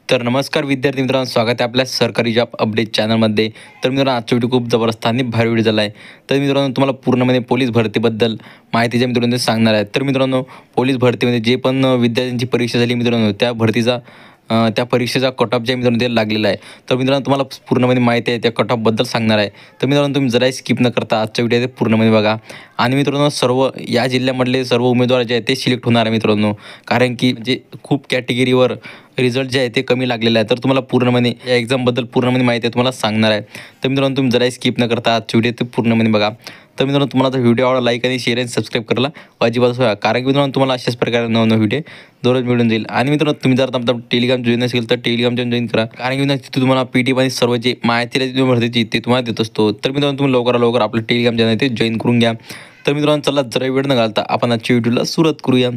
तर नमस्कार विद्यार्थी मित्रांनो, स्वागत आहे आपल्या सरकारी जॉब अपडेट चॅनलमध्ये. तर मित्रांनो, आजचा व्हिडिओ खूप जबरदस्त आणि भारी व्हिडिओ झाला आहे. तर मित्रांनो, तुम्हाला पूर्णपणे पोलीस भरतीबद्दल माहितीच्या मित्रांनो सांगणार आहे. तर मित्रांनो, पोलीस भरतीमध्ये जे पण विद्यार्थ्यांची परीक्षा झाली मित्रांनो, त्या परीक्षेचा कट ऑफ जे मित्रांनो ते लागलेला आहे. तर मित्रांनो, तुम्हाला पूर्णपणे माहिती आहे त्या कट ऑफबद्दल सांगणार आहे. तर मित्रांनो, तुम्ही जराही स्किप न करता आजच्या व्हिडिओ पूर्णपणे बघा. आणि मित्रांनो, सर्व या जिल्ह्यामधले सर्व उमेदवार जे आहेत ते सिलेक्ट होणार आहे मित्रांनो. कारण की म्हणजे खूप कॅटेगरीवर रिझल्ट जे आहे ते कमी लागलेलं आहे. तर तुम्हाला पूर्णपणे या एक्झामबद्दल पूर्णपणे माहिती आहे तुम्हाला सांगणार आहे. तर मित्रांनो, तुम्ही जराही स्किप न करता आजची व्हिडिओ ते पूर्णपणे बघा. तर मित्रांनो, तुम्हाला तर व्हिडिओ आवडला लाईक आणि शेअर आणि सबस्क्राईब करायला अजिबात सोया. कारण की मित्रांनो, तुम्हाला अशाच प्रकारे नवनवीन व्हिडिओ दररोज मिळून जाईल. आणि मित्रांनो, तुम्ही जर आता टेलिग्राम जॉईन असेल तर टेलिग्राम जॉईन करा. कारण की तिथे तुम्हाला पीटी मध्ये सर्व जे माहिती भरतीची ते तुम्हाला देत असतो. तर मित्रांनो, तुम्ही लवकर आपलं टेलिग्राम चॅनल ते जॉईन करून घ्या. तर मित्रांनो, चला जरा वेळ न घालता आपण आजच्या व्हिडिओला सुरुवात करूया.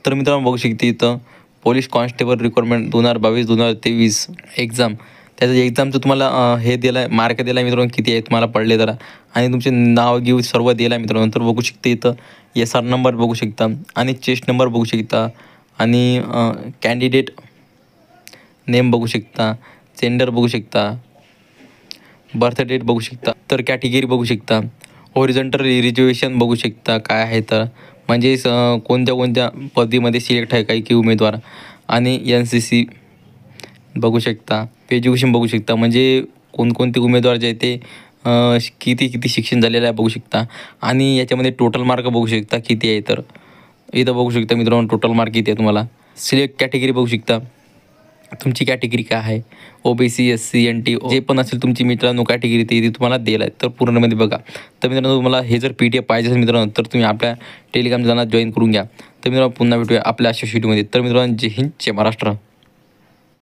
तर मित्रांनो, बघू शकते इथं पोलीस कॉन्स्टेबल रिक्वायरमेंट 2022-2023 एक्झाम. त्याचं एक्झामचं तुम्हाला हे दिलं आहे, मार्क दिला आहे मित्रांनो, किती आहे तुम्हाला पडले जरा. आणि तुमचे नाव घेऊ सर्व दिलं आहे मित्रांनो. तर बघू शकते इथं SR नंबर बघू शकता आणि चेस्ट नंबर बघू शकता आणि कॅन्डिडेट नेम बघू शकता, जेंडर बघू शकता, बर्थ डेट बघू शकता, तर कॅटेगरी बघू शकता, ओरिजेंटल रिजर्वेशन बघू शकता काय आहे. तर म्हणजे कोणत्या पदवीमध्ये सिलेक्ट आहे काही उमेदवार. आणि NCC बघू शकता, एज्युकेशन बघू शकता, म्हणजे कोणकोणते उमेदवार जे आहे ते किती शिक्षण झालेलं आहे बघू शकता. आणि याच्यामध्ये टोटल मार्क बघू शकता किती आहे. तर इथं बघू शकता मित्रांनो टोटल मार्क किती आहे तुम्हाला. सिलेक्ट कॅटेगरी बघू शकता, तुमची कॅटेगरी काय आहे. OBC SC NT जे पण असेल तुमची मित्रांनो कॅटेगरी ती तुम्हाला दिलं आहे. तर पूर्णमध्ये बघा. तर मित्रांनो, तुम्हाला हे जर PDF पाहिजे असेल मित्रांनो तर तुम्ही आपल्या टेलिग्राम चॅनल जॉईन करून घ्या. तर मित्रांनो, पुन्हा भेटूया आपल्या अशा व्हिडिओमध्ये. तर मित्रांनो, जय हिंद, जय महाराष्ट्र.